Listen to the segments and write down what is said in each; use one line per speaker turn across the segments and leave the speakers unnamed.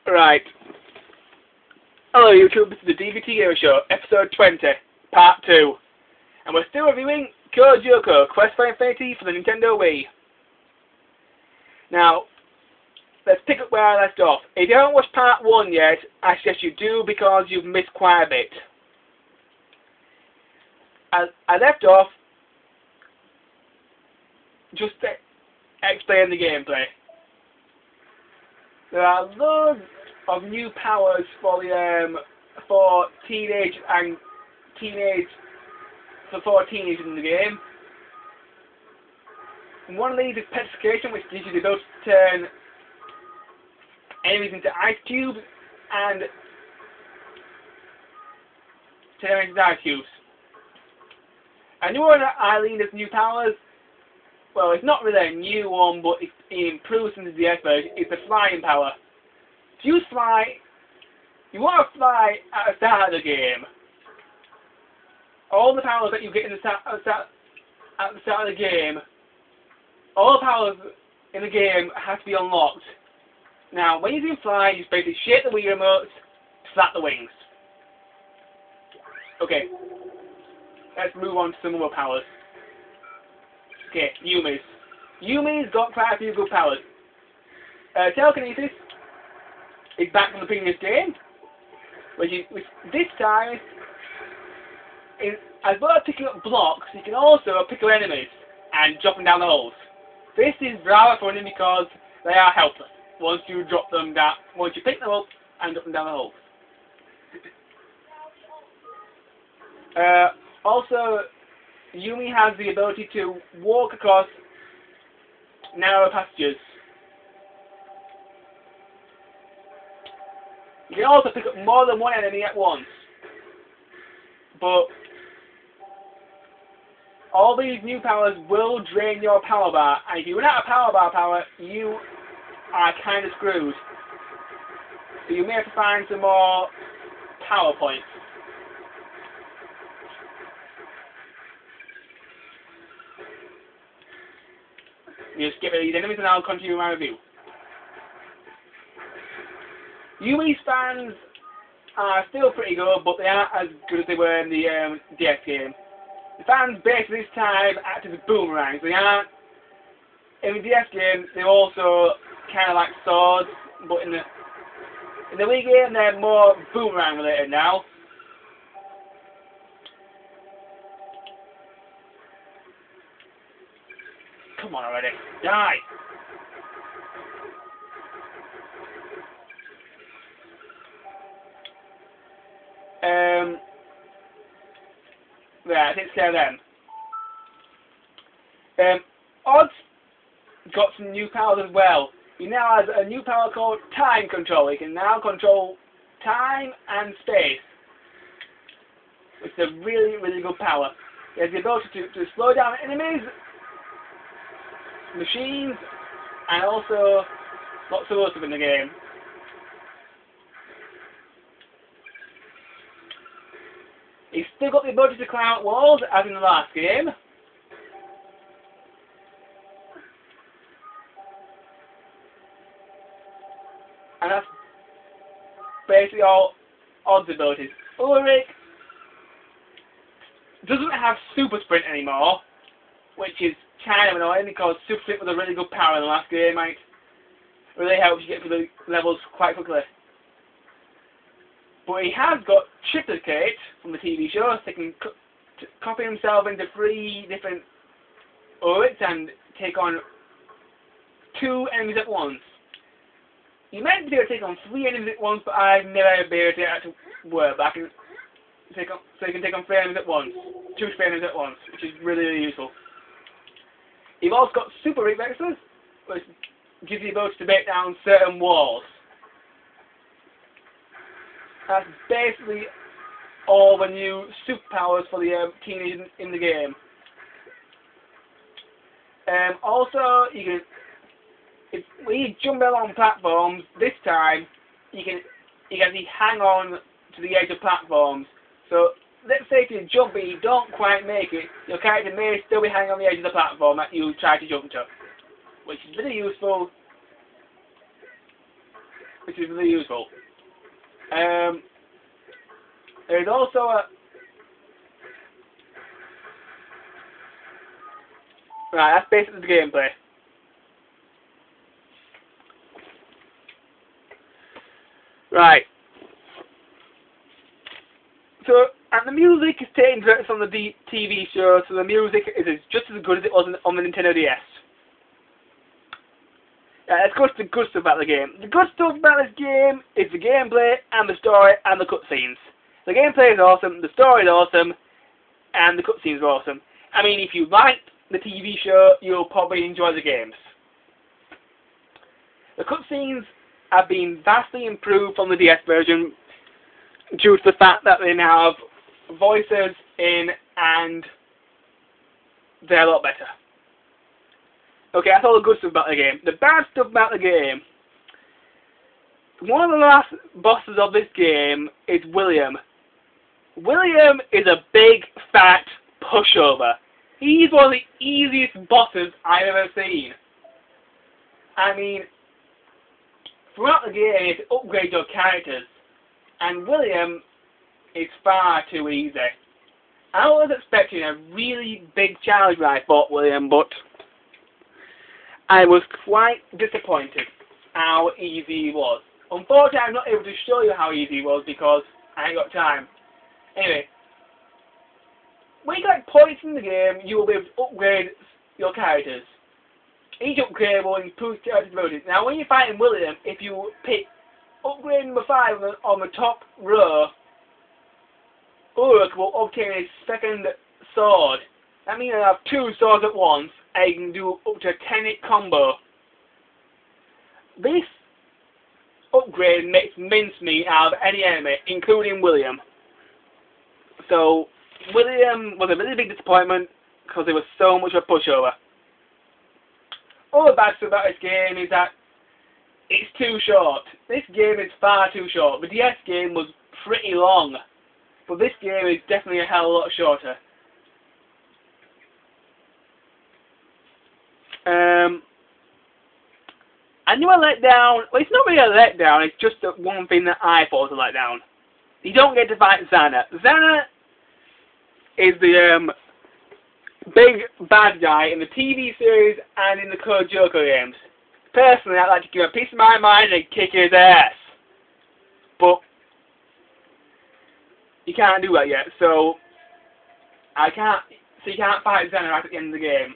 Right. Hello YouTube, this is the D.B.T Hero Show, episode 20, part 2. And we're still reviewing LYOKO Quest for Infinity for the Nintendo Wii. Now, let's pick up where I left off. If you haven't watched part 1 yet, I suggest you do because you've missed quite a bit. I left off just to explain the gameplay. There are loads of new powers for teenagers in the game. And one of these is petrification, which gives you the ability to turn enemies into ice cubes and turn them into ice cubes. A new one I learned as new powers. Well, it's not really a new one, but it improves into the DS version. It's the flying power. If you fly, you want to fly at the start of the game. All the powers that you get at the start of the game, all the powers in the game have to be unlocked. Now, when you do fly, you basically shake the Wii remote to flap the wings. Okay, let's move on to some more powers. Okay, Yumi's. Yumi's got quite a few good powers. Telekinesis is back from the previous game, which this time is, as well as picking up blocks, you can also pick up enemies and drop them down the holes. This is rather funny because they are helpless once you drop them down, once you pick them up and drop them down the holes. Also, Yumi has the ability to walk across narrow passages. You can also pick up more than one enemy at once. But all these new powers will drain your power bar, and if you run out of power bar power, you are kind of screwed. So you may have to find some more power points. You just get rid of these enemies and I'll continue my review. Yumi's fans are still pretty good, but they aren't as good as they were in the DS game. The fans basically this time act as boomerangs. They aren't. In the DS game, they're also kind of like swords, but in the Wii game, they're more boomerang related now. Come on already, die! Yeah, takes care of them. Odd's got some new powers as well. He now has a new power called Time Control. He can now control time and space. Which is a really, really good power. He has the ability to slow down enemies, machines, and also lots of other stuff in the game. He's still got the ability to climb out walls, as in the last game. And that's basically all Odd's abilities. Ulrich doesn't have Super Sprint anymore, which is kind of annoying because Super Sprint was a really good power in the last game, and it really helps you get through the levels quite quickly. But he has got Triplicate from the TV show, so he can copy himself into 3 different orbits and take on 2 enemies at once. You might be able to take on 3 enemies at once, but I've never been able to get that to work. But so you can take on 3 enemies at once, 2 enemies at once, which is really, really useful. You've also got Super Reflexes, which gives you the ability to break down certain walls. That's basically all the new superpowers for the teenagers in the game. Also, when you jump along platforms, this time you can actually hang on to the edge of platforms. So let's say if you jump and you don't quite make it, your character may still be hanging on the edge of the platform that you try to jump to, which is really useful which is really useful. There's also a... Right, that's basically the gameplay. Right. So, and the music is taken directly from the TV show, so the music is just as good as it was on the Nintendo DS. Let's go to the good stuff about the game. The good stuff about this game is the gameplay and the story and the cutscenes. The gameplay is awesome, the story is awesome, and the cutscenes are awesome. I mean, if you liked the TV show, you'll probably enjoy the games. The cutscenes have been vastly improved from the DS version due to the fact that they now have voices in and they're a lot better. Okay, that's all the good stuff about the game. The bad stuff about the game, one of the last bosses of this game is William. William is a big, fat pushover. He's one of the easiest bosses I've ever seen. I mean, throughout the game, you have to upgrade your characters, and William is far too easy. I was expecting a really big challenge when I fought William, but I was quite disappointed how easy he was. Unfortunately, I'm not able to show you how easy he was because I ain't got time. Anyway, when you get points in the game, you will be able to upgrade your characters. Each upgrade will improve character abilities. Now, when you're fighting William, if you pick upgrade number 5 on the top row, Ulrich will obtain his second sword. That means I have 2 swords at once, and you can do up to a 10-hit combo. This upgrade makes mincemeat out of any enemy, including William. So, William was a really big disappointment because there was so much of a pushover. All the bad stuff about this game is that it's too short. This game is far too short. The DS game was pretty long, but this game is definitely a hell of a lot shorter. I knew a letdown. Well, it's not really a letdown. It's just one thing that I thought was a letdown. You don't get to fight Xana. Xana is the big bad guy in the TV series and in the Code Lyoko games. Personally, I'd like to give a piece of my mind and kick his ass. But you can't do that yet, so you can't fight Xana right at the end of the game.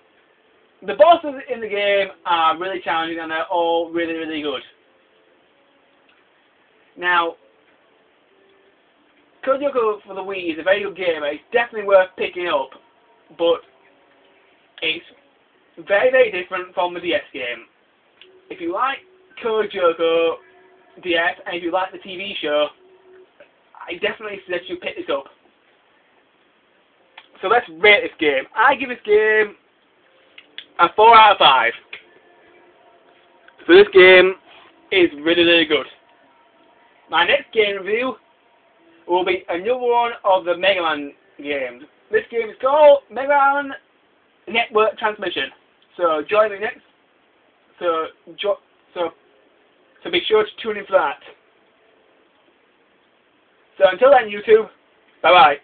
The bosses in the game are really challenging and they're all really, really good. Now, Code Lyoko for the Wii is a very good game. It's definitely worth picking up, but it's very, very different from the DS game. If you like Code Lyoko DS and if you like the TV show, I definitely suggest you pick this up. So let's rate this game. I give this game a 4 out of 5. So this game is really, really good. My next game review will be another one of the Mega Man games. This game is called Mega Man Network Transmission. So join me next. So be sure to tune in for that. So until then, YouTube. Bye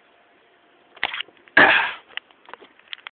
bye.